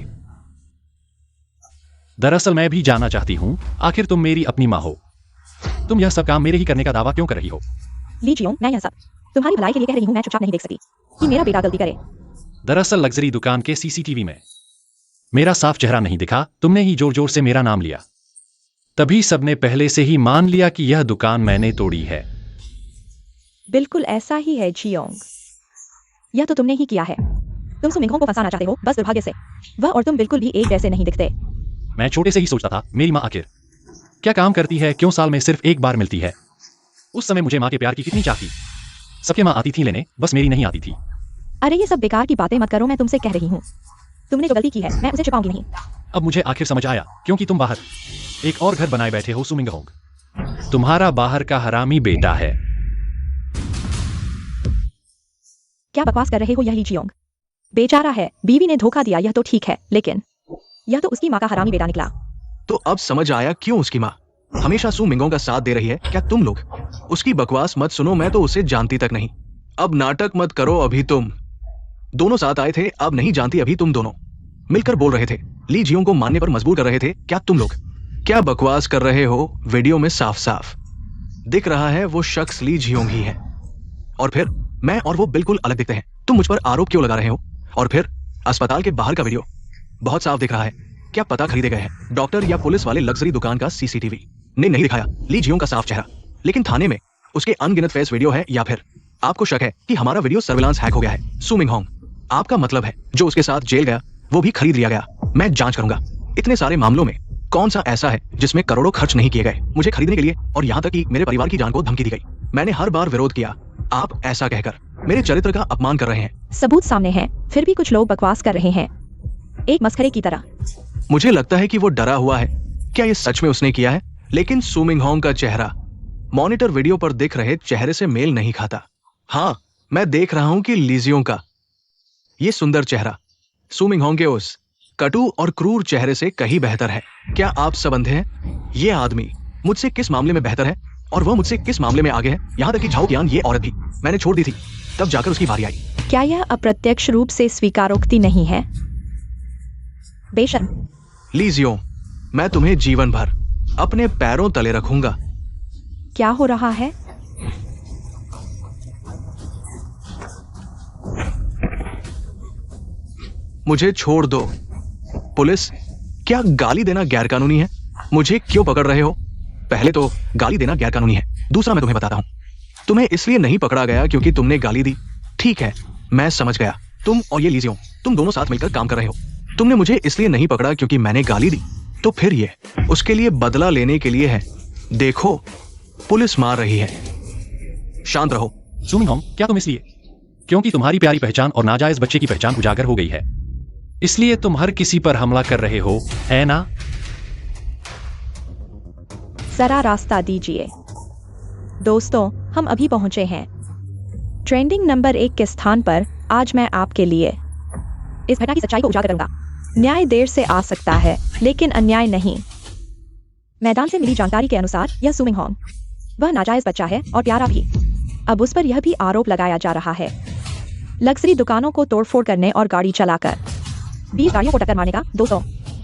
दरअसल मैं भी जानना चाहती हूँ, आखिर तुम मेरी अपनी माँ हो, तुम यह सब काम मेरे ही करने का दावा क्यों कर रही हो? ली जियोंग, मैं यह सब तुम्हारी भलाई के लिए कह रही हूँ। मैं चुपचाप नहीं देख सकती कि मेरा बेटा गलती करे। दरअसल लग्जरी दुकान के सीसीटीवी में मेरा साफ चेहरा नहीं दिखा, तुमने ही जोर जोर से मेरा नाम लिया, तभी सबने पहले से ही मान लिया कि यह दुकान मैंने तोड़ी है। बिल्कुल ऐसा ही है जियोंग, यह तो तुमने ही किया है। तुम सुमिंगोंग को फंसाना चाहते हो, बस दुर्भाग्य से वह और तुम बिल्कुल भी एक जैसे नहीं दिखते। मैं छोटे से ही सोचता था मेरी माँ आखिर क्या काम करती है, क्यों साल में सिर्फ एक बार मिलती है। उस समय मुझे माँ के प्यार की कितनी चाह थी। सबके माँ आती थी लेने, बस मेरी नहीं आती थी। अरे ये सब बेकार की बातें मत करो, मैं तुमसे कह रही हूँ तुमने जो गलती की है मैं उसे छिपाऊंगी नहीं। अब मुझे आखिर समझ आया, क्योंकि तुम बाहर एक और घर बनाए बैठे हो सुमिंगहोंग, तुम्हारा बाहर का हरामी बेटा है। क्या बकवास कर रहे हो? यह ली जियोंग बेचारा है, बीवी ने धोखा दिया, यह तो ठीक है, लेकिन यह तो उसकी माँ का हरामी बेटा निकला। तो अब समझ आया क्यों उसकी माँ हमेशा सू मिंगोंग का साथ दे रही है। क्या तुम लोग उसकी बकवास मत सुनो, मैं तो उसे जानती तक नहीं। अब नाटक मत करो, अभी तुम दोनों साथ आए थे, अब नहीं जानती अभी तुम दोनों मिलकर बोल रहे थे, ली जियोंग को मानने पर मजबूर कर रहे थे। क्या तुम लोग क्या बकवास कर रहे हो? वीडियो में साफ साफ दिख रहा है वो शख्स ली जियोंग ही है, और फिर मैं और वो बिल्कुल अलग दिखते हैं। तुम मुझ पर आरोप क्यों लगा रहे हो? और फिर अस्पताल के बाहर का वीडियो बहुत साफ दिख रहा है। क्या पता खरीदे गए हैं? डॉक्टर या पुलिस वाले लग्जरी दुकान का सीसीटीवी ने नहीं दिखाया ली जियोंग का साफ चेहरा, लेकिन थाने में उसके अनगिनत फेस वीडियो है। या फिर आपको शक है कि हमारा वीडियो सर्विलांस हैक हो गया है? सू मिंगहोंग, आपका मतलब है जो उसके साथ जेल गया वो भी खरीद लिया गया? मैं जांच करूंगा। इतने सारे मामलों में कौन सा ऐसा है जिसमें करोड़ों खर्च नहीं किए गए मुझे खरीदने के लिए, और यहाँ तक कि मेरे परिवार की जान को धमकी दी गई। मैंने हर बार विरोध किया, आप ऐसा कहकर मेरे चरित्र का अपमान कर रहे हैं। सबूत सामने है, फिर भी कुछ लोग बकवास कर रहे हैं, एक मस्खरे की तरह। मुझे लगता है कि वो डरा हुआ है। क्या ये सच में उसने किया है? लेकिन सू मिंगहोंग का चेहरा मॉनिटर वीडियो पर दिख रहे चेहरे से मेल नहीं खाता। हाँ, मैं देख रहा हूं कि लीजियों का ये सुंदर चेहरा सू मिंगहोंग के उस कटु और क्रूर चेहरे से कहीं बेहतर है। क्या आप सब अंधे हैं? ये आदमी मुझसे किस मामले में बेहतर है और वह मुझझसे किस मामले में आगे है? यहाँ तक कि झाओ कियान ये औरत भी मैंने छोड़ दी थी, तब जाकर उसकी बारी आई। क्या यह अप्रत्यक्ष रूप से स्वीकारोक्ति नहीं है? बेशर्म। लीजियों, मैं तुम्हें जीवन भर अपने पैरों तले रखूंगा। क्या हो रहा है? मुझे छोड़ दो। पुलिस, क्या गाली देना गैरकानूनी है? मुझे क्यों पकड़ रहे हो? पहले तो गाली देना गैरकानूनी है, दूसरा मैं तुम्हें बताता हूं, तुम्हें इसलिए नहीं पकड़ा गया क्योंकि तुमने गाली दी। ठीक है, मैं समझ गया। तुम और ये लीजियों, तुम दोनों साथ मिलकर काम कर रहे हो। तुमने मुझे इसलिए नहीं पकड़ा क्योंकि मैंने गाली दी, तो फिर ये उसके लिए बदला लेने के लिए है। देखो, पुलिस मार रही है। शांत रहो। सू मिंगहोंग, क्या तुम इसलिए क्योंकि तुम्हारी प्यारी पहचान और नाजायज बच्चे की पहचान उजागर हो गई है, इसलिए तुम हर किसी पर हमला कर रहे हो, है ना? जरा रास्ता दीजिए। दोस्तों, हम अभी पहुंचे हैं ट्रेंडिंग नंबर 1 के स्थान पर। आज मैं आपके लिए इस घटना की सच्चाई को उजागर करूंगा। न्याय देर से आ सकता है, लेकिन अन्याय नहीं। मैदान से मिली जानकारी के अनुसार यह सू मिंगहोंग वह नाजायज बच्चा है और प्यारा भी। अब उस पर यह भी आरोप लगाया जा रहा है लग्जरी दुकानों को तोड़फोड़ करने और गाड़ी चलाकर 20 गाड़ियों को टक्कर मारने का। 200।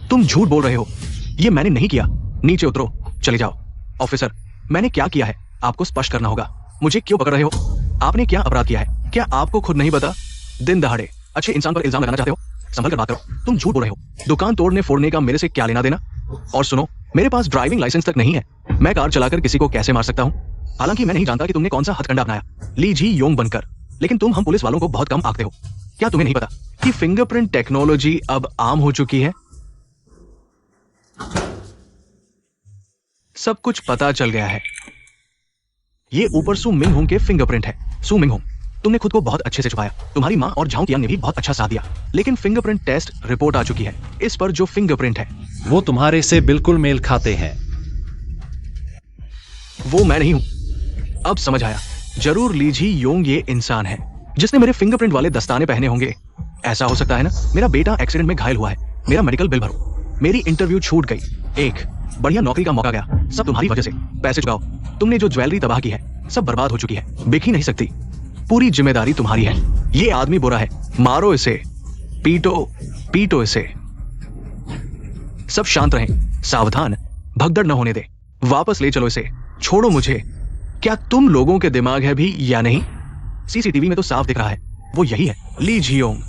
तुम झूठ बोल रहे हो, ये मैंने नहीं किया। नीचे उतरो, चले जाओ। ऑफिसर, मैंने क्या किया है आपको स्पष्ट करना होगा। मुझे क्यों पकड़ रहे हो? आपने क्या अपराध किया है? क्या आपको खुद नहीं पता? दिन दहाड़े अच्छे इंसान पर इल्जाम लगाना चाहते हो? संभल कर बात करो। तुम झूठ बोल रहे हो। दुकान तोड़ने फोड़ने का मेरे से क्या लेना देना? और सुनो, मेरे पास ड्राइविंग लाइसेंस तक नहीं है। मैं कार चलाकर किसी को कैसे मार सकता हूँ? हालांकि मैं नहीं जानता कि तुमने कौन सा हथकंडा अपनाया, ली जी योंग बनकर, लेकिन तुम हम पुलिस वालों को बहुत कम आंकते हो। क्या तुम्हें नहीं पता कि फिंगरप्रिंट टेक्नोलॉजी अब आम हो चुकी है? सब कुछ पता चल गया है। ये ऊपर सू मिंग होंग के फिंगरप्रिंट है। सू मिंग होंग, तुमने खुद को बहुत अच्छे से छुपाया। तुम्हारी माँ और झांग तियान ने भी बहुत अच्छा साथ दिया, लेकिन फिंगरप्रिंट टेस्ट रिपोर्ट आ चुकी है। इस पर जो फिंगरप्रिंट है वो तुम्हारे से बिल्कुल मेल खाते हैं। वो मैं नहीं हूं। अब समझ आया। जरूर ली जी योंग ये इंसान है जिसने मेरे फिंगरप्रिंट वाले दस्ताने पहने होंगे। ऐसा हो सकता है ना? मेरा बेटा एक्सीडेंट में घायल हुआ है, मेरा मेडिकल बिल भरो, मेरी इंटरव्यू छूट गई, एक बढ़िया नौकरी का मौका गया, सब तुम्हारी वजह से। पैसे चुकाओ। तुमने जो ज्वेलरी तबाह की है सब बर्बाद हो चुकी है, बिक ही नहीं सकती। पूरी जिम्मेदारी तुम्हारी है। ये आदमी बुरा है, मारो इसे, पीटो इसे। सब शांत रहें, सावधान, भगदड़ न होने दे। वापस ले चलो इसे, छोड़ो मुझे। क्या तुम लोगों के दिमाग है भी या नहीं? सीसीटीवी में तो साफ दिख रहा है, वो यही है, ली जियोंग।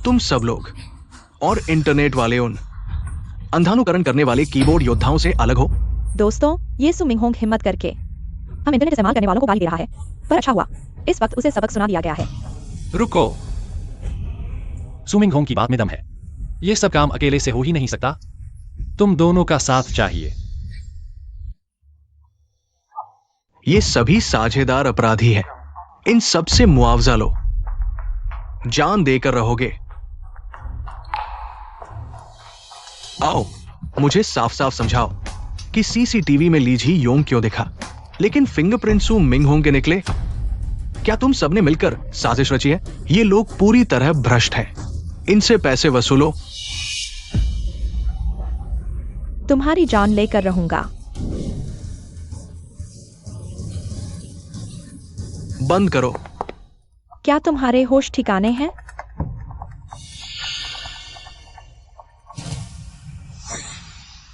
तुम सब लोग और इंटरनेट वाले उन अंधानुकरण करने वाले कीबोर्ड योद्धाओं से अलग हो। दोस्तों, ये सू मिंग होंग हिम्मत करके हम इंटरनेट इस्तेमाल करने वालों को गाली दे रहा है, पर अच्छा हुआ इस वक्त उसे सबक सुना दिया गया है। रुको, सू मिंग होंग की बात में दम है। ये सब काम अकेले से हो ही नहीं सकता, तुम दोनों का साथ चाहिए। ये सभी साझेदार अपराधी हैं। इन सब से मुआवजा लो, जान देकर रहोगे। आओ, मुझे साफ साफ समझाओ कि सीसीटीवी में ली जी योंग क्यों दिखा, लेकिन फिंगरप्रिंट सू मिंग होंग के निकले? क्या तुम सबने मिलकर साजिश रची है? ये लोग पूरी तरह भ्रष्ट हैं। इनसे पैसे वसूलो। तुम्हारी जान लेकर रहूंगा। बंद करो। क्या तुम्हारे होश ठिकाने हैं?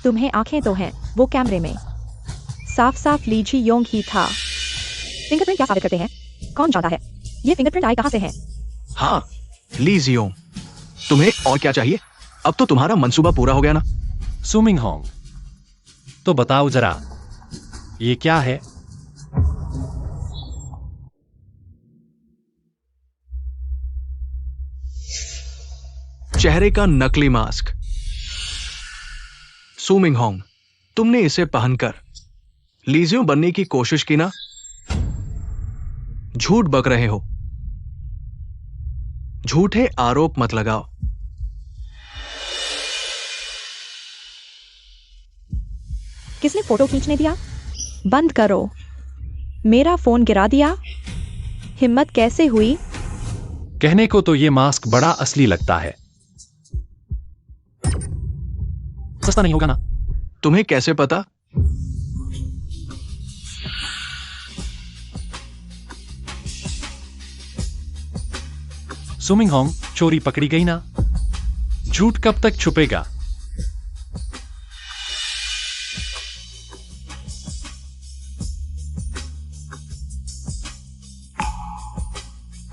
तुम्हें आंखें तो हैं, वो कैमरे में साफ साफ ली जी योंग ही था। फिंगरप्रिंट क्या साबित करते हैं? कौन जानता है ये फिंगरप्रिंट आए कहां से हैं? हाँ, ली जियोंग, तुम्हें और क्या चाहिए? अब तो तुम्हारा मंसूबा पूरा हो गया ना? सू मिंग होंग, तो बताओ जरा, ये क्या है? चेहरे का नकली मास्क। सू मिंग होंग, तुमने इसे पहनकर लीजियो बनने की कोशिश की ना? झूठ बक रहे हो। झूठे आरोप मत लगाओ। किसने फोटो खींचने दिया? बंद करो। मेरा फोन गिरा दिया। हिम्मत कैसे हुई? कहने को तो ये मास्क बड़ा असली लगता है। सस्ता नहीं होगा ना? तुम्हें कैसे पता? सू मिंग होंग, चोरी पकड़ी गई ना? झूठ कब तक छुपेगा?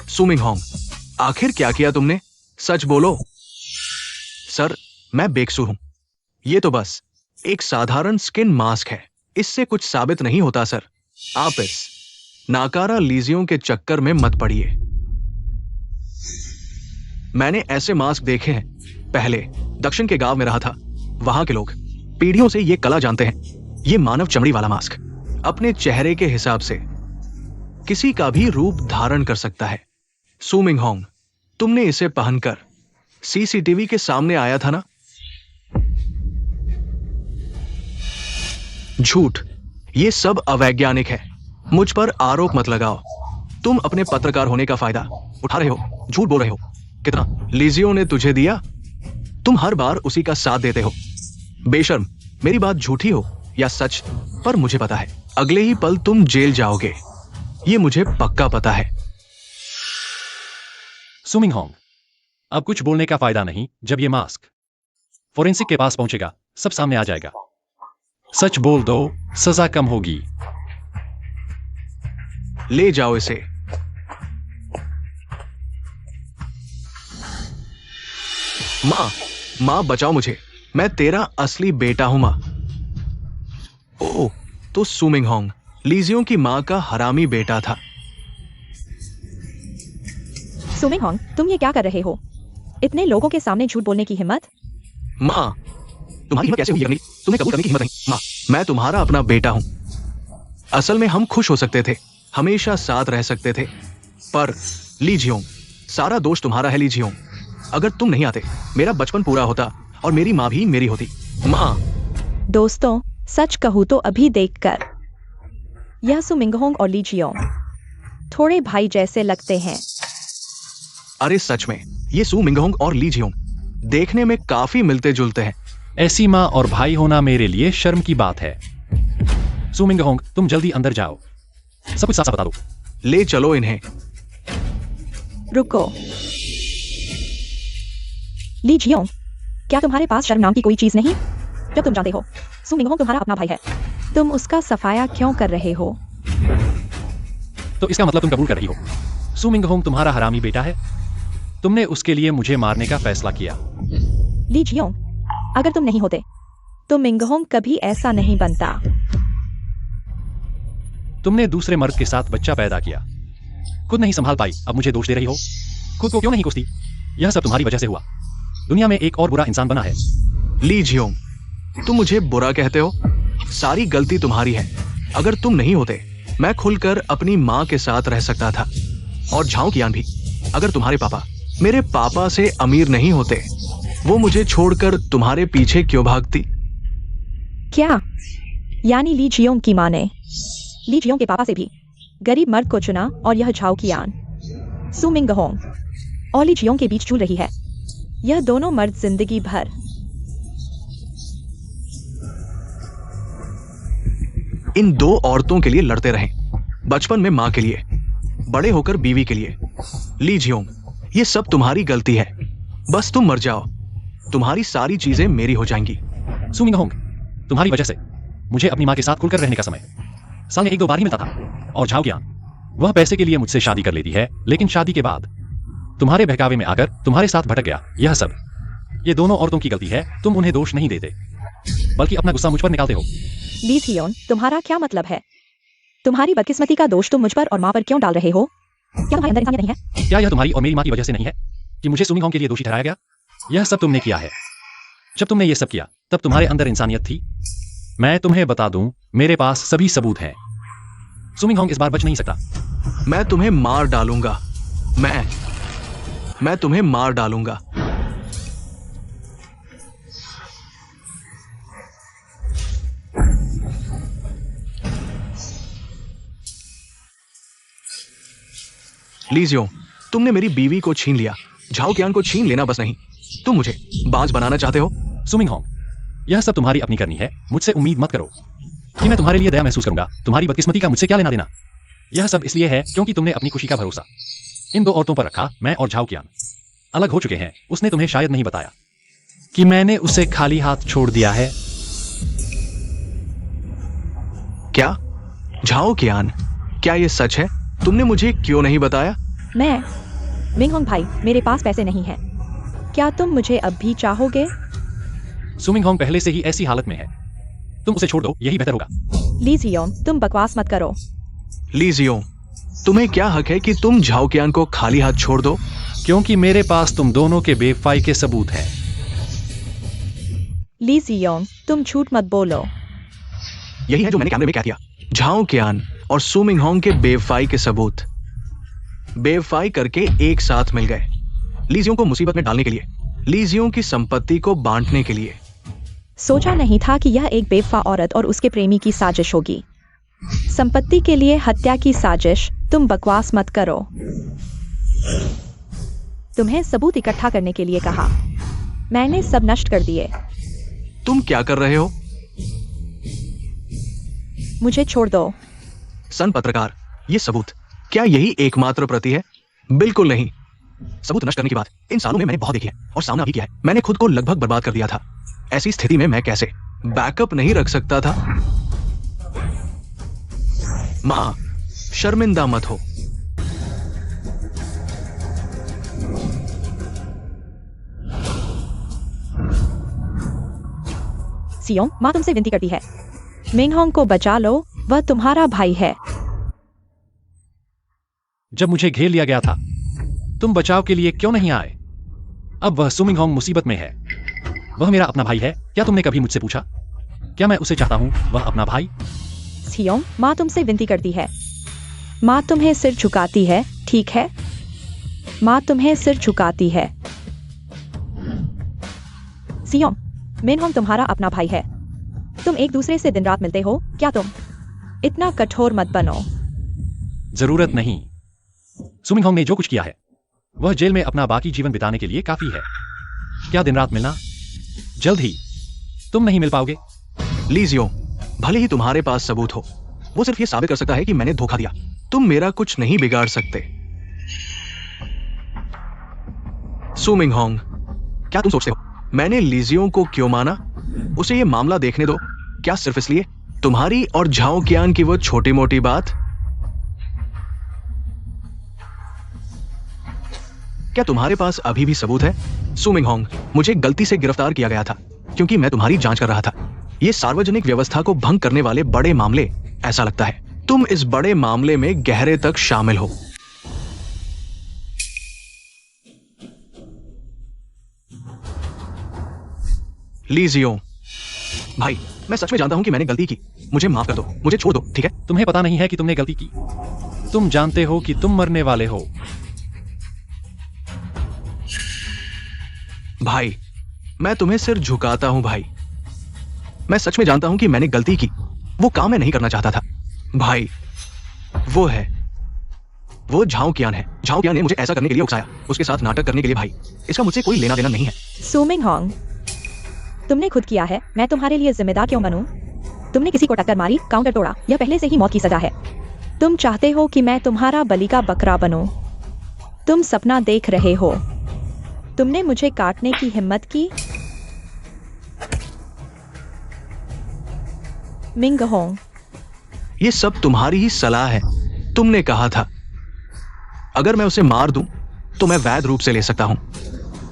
सू मिंग होंग, आखिर क्या किया तुमने? सच बोलो। सर, मैं बेकसूर हूं। ये तो बस एक साधारण स्किन मास्क है, इससे कुछ साबित नहीं होता सर। आप इस नाकारा लीजियों के चक्कर में मत पड़िए। मैंने ऐसे मास्क देखे हैं। पहले दक्षिण के गांव में रहा था, वहां के लोग पीढ़ियों से ये कला जानते हैं। ये मानव चमड़ी वाला मास्क अपने चेहरे के हिसाब से किसी का भी रूप धारण कर सकता है। सू मिंग होंग, तुमने इसे पहनकर सीसीटीवी के सामने आया था ना? झूठ, ये सब अवैज्ञानिक है। मुझ पर आरोप मत लगाओ। तुम अपने पत्रकार होने का फायदा उठा रहे हो, झूठ बोल रहे हो। कितना लीजियो ने तुझे दिया? तुम हर बार उसी का साथ देते हो। बेशर्म, मेरी बात झूठी हो या सच, पर मुझे पता है अगले ही पल तुम जेल जाओगे। ये मुझे पक्का पता है। सू मिंग होंग, अब कुछ बोलने का फायदा नहीं। जब ये मास्क फोरेंसिक के पास पहुंचेगा, सब सामने आ जाएगा। सच बोल दो, सजा कम होगी। ले जाओ इसे। माँ बचाओ मुझे, मैं तेरा असली बेटा हूं माँ। ओह, तो सू मिंगहोंग लीजियों की माँ का हरामी बेटा था। सू मिंगहोंग, तुम ये क्या कर रहे हो? इतने लोगों के सामने झूठ बोलने की हिम्मत? माँ, तुम्हारी हिम्मत कैसे हुई करने की? तुम्हें कबूल करने की हिम्मत नहीं। माँ, मैं तुम्हारा अपना बेटा हूं। असल में हम खुश हो सकते थे, हमेशा साथ रह सकते थे, पर लीजियोंग, सारा दोष तुम्हारा है लीजियोंग। अगर तुम नहीं आते, मेरा बचपन पूरा होता और मेरी माँ भी मेरी होती। माँ। दोस्तों, सच कहूँ तो अभी देखकर यह सू मिंगहोंग और ली जियोंग थोड़े भाई जैसे लगते हैं। अरे सच में, ये सू मिंगहोंग और ली जियोंग देखने में काफी मिलते जुलते हैं। ऐसी माँ और भाई होना मेरे लिए शर्म की बात है। सू मिंगहोंग, तुम जल्दी अंदर जाओ, सब कुछ साफ साफ बता दो। ले चलो इन्हें। रुको, ली जियोंग, क्या तुम्हारे पास शर्म नाम की कोई चीज नहीं? जब तुम जानते हो सू मिंगहोंग तुम्हारा अपना भाई है, तुम उसका सफाया क्यों कर रहे हो? तो इसका मतलब तुम कबूल कर रही हो सू मिंगहोंग तुम्हारा हरामी बेटा है? तुमने उसके लिए मुझे मारने का फैसला किया। ली जियोंग, अगर तुम नहीं होते तो मिंगहोंग कभी ऐसा नहीं बनता। तुमने दूसरे मर्द के साथ बच्चा पैदा किया, खुद नहीं संभाल पाई, अब मुझे दोष दे रही हो? खुद को क्यों नहीं कोसती? यह सब तुम्हारी वजह से हुआ। दुनिया में एक और बुरा इंसान बना है। ली जियोंग, तुम मुझे बुरा कहते हो? सारी गलती तुम्हारी है। अगर तुम नहीं होते, मैं खुलकर अपनी माँ के साथ रह सकता था। और झाओ कियान भी। अगर तुम्हारे पापा मेरे पापा से अमीर नहीं होते, वो मुझे छोड़कर तुम्हारे पीछे क्यों भागती? क्या? यानी ली जियोंग की माँ ने ली जियोंग के पापा से भी गरीब मर्द को चुना और यह झाओ कियान सू मिंगहोंग और ली जियोंग के बीच चल रही है। यह दोनों मर्द जिंदगी भर इन दो औरतों के लिए लड़ते रहे, बचपन में माँ के लिए, बड़े होकर बीवी के लिए। ली जियोंग, ये सब तुम्हारी गलती है। बस तुम मर जाओ, तुम्हारी सारी चीजें मेरी हो जाएंगी। सू मिंगहोंग, तुम्हारी वजह से मुझे अपनी माँ के साथ खुलकर रहने का समय साल में 1-2 बार ही मिलता था। और झाओ कियान, वह पैसे के लिए मुझसे शादी कर लेती है, लेकिन शादी के बाद तुम्हारे बहकावे में आकर तुम्हारे साथ भटक गया। यह सब ये दोनों औरतों की गलती है। तुम उन्हें दोष नहीं देते, बल्कि अपना गुस्सा मुझ पर निकालते हो। ली जियोंग, तुम्हारा क्या मतलब है? तुम्हारी बदकिस्मती का दोष तुम मुझ पर और माँ पर क्यों डाल रहे हो? क्या तुम्हारे अंदर इंसानियत नहीं है? क्या यह तुम्हारी और मेरी माँ की वजह से नहीं है कि मुझे सू मिंगहोंग के लिए दोषी ठहराया गया? यह सब तुमने किया है। जब तुमने ये सब किया, तब तुम्हारे अंदर इंसानियत थी? मैं तुम्हें बता दूं, मेरे पास सभी सबूत हैं। सू मिंगहोंग इस बार बच नहीं सकता। मैं तुम्हें मार डालूंगा। मैं तुम्हें मार डालूंगा। लीजियो, तुमने मेरी बीवी को छीन लिया। झाओ कियान को छीन लेना बस नहीं, तुम मुझे बाज बनाना चाहते हो। सू मिंगहोंग, यह सब तुम्हारी अपनी करनी है। मुझसे उम्मीद मत करो कि मैं तुम्हारे लिए दया महसूस करूंगा। तुम्हारी बदकिस्मती का मुझसे क्या लेना देना? यह सब इसलिए है क्योंकि तुमने अपनी खुशी का भरोसा इन दो औरतों पर रखा। मैं और झाओ कियान अलग हो चुके हैं। उसने तुम्हें शायद नहीं बताया कि मैंने उसे खाली हाथ छोड़ दिया है। क्या? झाओ कियान, क्या ये सच है? तुमने मुझे क्यों नहीं बताया? मैं मिंगहोंग भाई, मेरे पास पैसे नहीं हैं। क्या तुम मुझे अब भी चाहोगे? सू मिंगहोंग पहले से ही ऐसी हालत में है, तुम उसे छोड़ दो, यही बेहतर होगा। ली जियोंग, तुम बकवास मत करो। लीजियो, तुम्हें क्या हक है कि तुम झाओ कियान को खाली हाथ छोड़ दो? क्योंकि मेरे पास तुम दोनों के बेवफाई के सबूत हैं। ली जियोंग, तुम झूठ मत बोलो। यही है जो मैंने कैमरे में क्या किया। झाओ कियान और सू मिंगहोंग के बेवफाई के सबूत बेवफाई करके एक साथ मिल गए, लीजियों को मुसीबत में डालने के लिए, लीजियों की संपत्ति को बांटने के लिए। सोचा नहीं था कि यह एक बेवफा औरत और उसके प्रेमी की साजिश होगी। संपत्ति के लिए हत्या की साजिश। तुम बकवास मत करो। तुम्हें सबूत इकट्ठा करने के लिए कहा, मैंने सब नष्ट कर दिए। तुम क्या कर रहे हो? मुझे छोड़ दो। सन पत्रकार, ये सबूत, क्या यही एकमात्र प्रति है? बिल्कुल नहीं। सबूत नष्ट करने की बात इन सालों में मैंने बहुत देखी है और सामना भी किया है। मैंने खुद को लगभग बर्बाद कर दिया था। ऐसी स्थिति में मैं कैसे बैकअप नहीं रख सकता था? माँ, शर्मिंदा मत हो। सियोंग, माँ तुमसे विनती करती है, मिंगहोंग को बचा लो, वह तुम्हारा भाई है। जब मुझे घेर लिया गया था तुम बचाव के लिए क्यों नहीं आए? अब वह सुमिंगहोंग मुसीबत में है। वह मेरा अपना भाई है। क्या तुमने कभी मुझसे पूछा क्या मैं उसे चाहता हूं वह अपना भाई? सियोंग, माँ तुमसे विनती करती है, माँ तुम्हें सिर झुकाती है, ठीक है? माँ तुम्हें सिर झुकाती है। सियोंग, मिंगहोंग तुम्हारा अपना भाई है। तुम एक दूसरे से दिन रात मिलते हो, क्या तुम इतना कठोर मत बनो। जरूरत नहीं। सुमिंगहोंग ने जो कुछ किया है वह जेल में अपना बाकी जीवन बिताने के लिए काफी है। क्या दिन रात मिलना? जल्द ही तुम नहीं मिल पाओगे। ली जियोंग, भले ही तुम्हारे पास सबूत हो, वो सिर्फ ये साबित कर सकता है कि मैंने धोखा दिया। तुम मेरा कुछ नहीं बिगाड़ सकते। सुमिंगहोंग, क्या तुम सोचते हो मैंने लीजियोंग को क्यों माना? उसे ये मामला देखने दो। क्या सिर्फ इसलिए? तुम्हारी और झाओ कियान की वो छोटी मोटी बात? क्या तुम्हारे पास अभी भी सबूत है? सुमिंगहोंग, मुझे गलती से गिरफ्तार किया गया था क्योंकि मैं तुम्हारी जांच कर रहा था। ये सार्वजनिक व्यवस्था को भंग करने वाले बड़े मामले, ऐसा लगता है तुम इस बड़े मामले में गहरे तक शामिल हो। ली जियोंग, भाई मैं सच में जानता हूं कि मैंने गलती की। मुझे माफ कर दो, मुझे छोड़ दो, ठीक है? तुम्हें पता नहीं है कि तुमने गलती की। तुम जानते हो कि तुम मरने वाले हो। भाई मैं तुम्हें सिर झुकाता हूं भाई। मैं सच में जानता हूं कि मैंने गलती की। वो काम मैं नहीं करना चाहता था। भाई वो झाओ कियान है। झाओ कियान ने मुझे ऐसा करने के लिए उकसाया, उसके साथ नाटक करने के लिए। भाई इसका मुझसे कोई लेना देना नहीं है। सुमिंगहोंग, तुमने खुद किया है, मैं तुम्हारे लिए जिम्मेदार क्यों बनूं? तुमने किसी को टक्कर मारी, काउंटर तोड़ा, यह पहले से ही मौत की सजा है। तुम चाहते हो कि मैं तुम्हारा बलि का बकरा बनूं। तुम सपना देख रहे हो। तुमने मुझे काटने की हिम्मत की। मिंगहोंग, ये सब तुम्हारी ही सलाह है। तुमने कहा था अगर मैं उसे मार दूं तो मैं वैध रूप से ले सकता हूं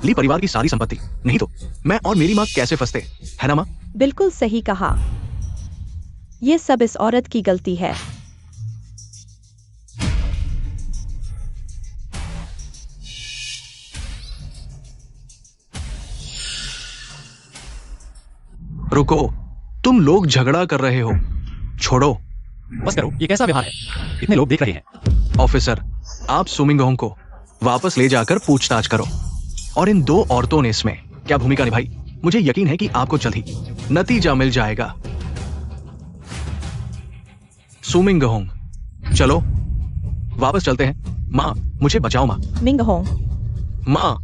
ली परिवार की सारी संपत्ति। नहीं तो मैं और मेरी मां कैसे फंसते, है ना मां? बिल्कुल सही कहा। यह सब इस औरत की गलती है। रुको, तुम लोग झगड़ा कर रहे हो, छोड़ो। बस करो, ये कैसा व्यवहार है? इतने लोग देख रहे हैं। ऑफिसर, आप सुमिंगहोंग को वापस ले जाकर पूछताछ करो। और इन दो औरतों ने इसमें क्या भूमिका निभाई, मुझे यकीन है कि आपको जल्द ही नतीजा मिल जाएगा। सुमिंगहोंग, चलो वापस चलते हैं। मां, मुझे बचाओ मां। मिंगहोंग, मां।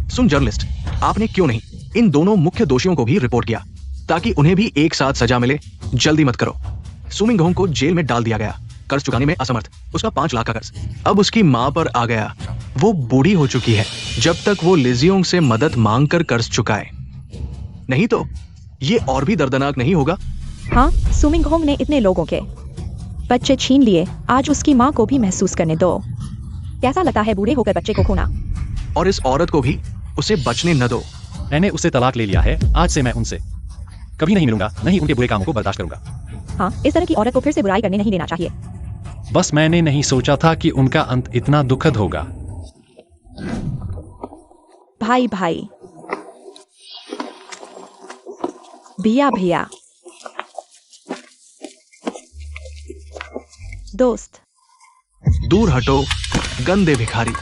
सुन जर्नलिस्ट, आपने क्यों नहीं इन दोनों मुख्य दोषियों को भी रिपोर्ट किया ताकि उन्हें भी एक साथ सजा मिले? जल्दी मत करो। सुमिंगहोंग को जेल में डाल दिया गया, कर्ज चुकाने में असमर्थ। उसका 5 लाख का कर्ज अब उसकी मां पर आ गया। वो बूढ़ी हो चुकी है। जब तक वो लिजियोंग से मदद मांगकर कर्ज चुकाए, नहीं तो ये और भी दर्दनाक नहीं होगा? हाँ, सुमिंगहोंग ने इतने लोगों के बच्चे छीन लिए, आज उसकी माँ को भी महसूस करने दो। कैसा लगता है बूढ़े होकर बच्चे को खोना? और इस औरत को भी उसे बचने न दो। मैंने उससे तलाक ले लिया है। आज से मैं उनसे कभी नहीं मिलूंगा, नहीं उनके बुरे कामों को बर्दाश्त करूंगा। हाँ, इस तरह की औरत को फिर से बुराई करने नहीं देना चाहिए। बस मैंने नहीं सोचा था कि उनका अंत इतना दुखद होगा। भाई भाई, भैया भैया, दोस्त, दूर हटो गंदे भिखारी।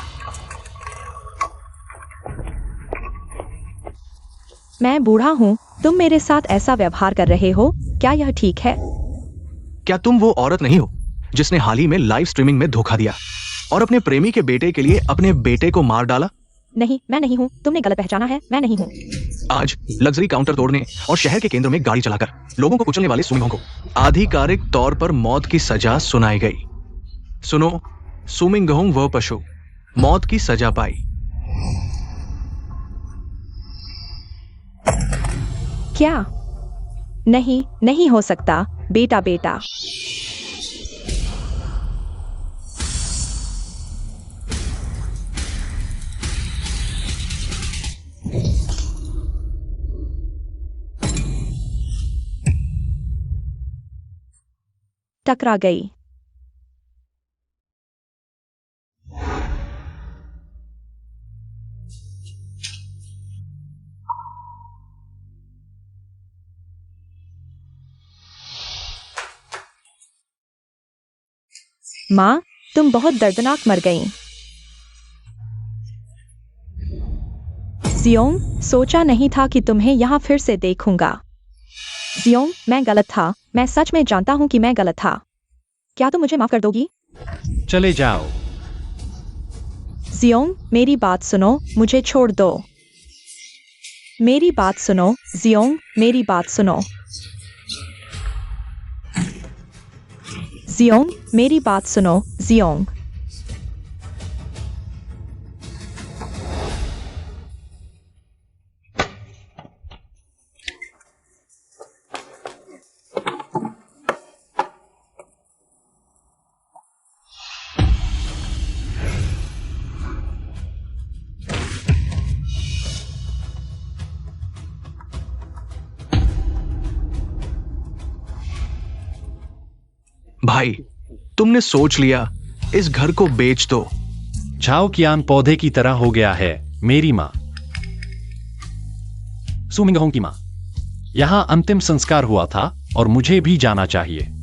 मैं बूढ़ा हूँ, तुम मेरे साथ ऐसा व्यवहार कर रहे हो, क्या यह ठीक है? क्या तुम वो औरत नहीं हो जिसने हाल ही में लाइव स्ट्रीमिंग में धोखा दिया और अपने प्रेमी के बेटे के लिए अपने बेटे को मार डाला? नहीं, मैं नहीं हूँ, तुमने गलत पहचाना है, मैं नहीं हूँ। आज लग्जरी काउंटर तोड़ने और शहर के केंद्र में गाड़ी चलाकर लोगों को कुचलने वाले सुमिंगहोंग को आधिकारिक तौर पर मौत की सजा सुनाई गई। सुनो, सुमिंगहोंग वह पशु मौत की सजा पाई। क्या? नहीं, नहीं हो सकता, बेटा बेटा। टकरा गई। माँ, तुम बहुत दर्दनाक मर गई। जियोंग, सोचा नहीं था कि तुम्हें यहाँ फिर से देखूंगा। जियोंग, मैं गलत था। मैं सच में जानता हूँ कि मैं गलत था। क्या तुम मुझे माफ कर दोगी? चले जाओ। जियोंग, मेरी बात सुनो, मुझे छोड़ दो। मेरी बात सुनो, जियोंग, मेरी बात सुनो। जियोंग, मेरी बात सुनो, जियोंग। भाई, तुमने सोच लिया, इस घर को बेच दो। झाओ कियान पौधे की तरह हो गया है, मेरी माँ। सुमिंगहोंग की माँ। यहाँ अंतिम संस्कार हुआ था और मुझे भी जाना चाहिए।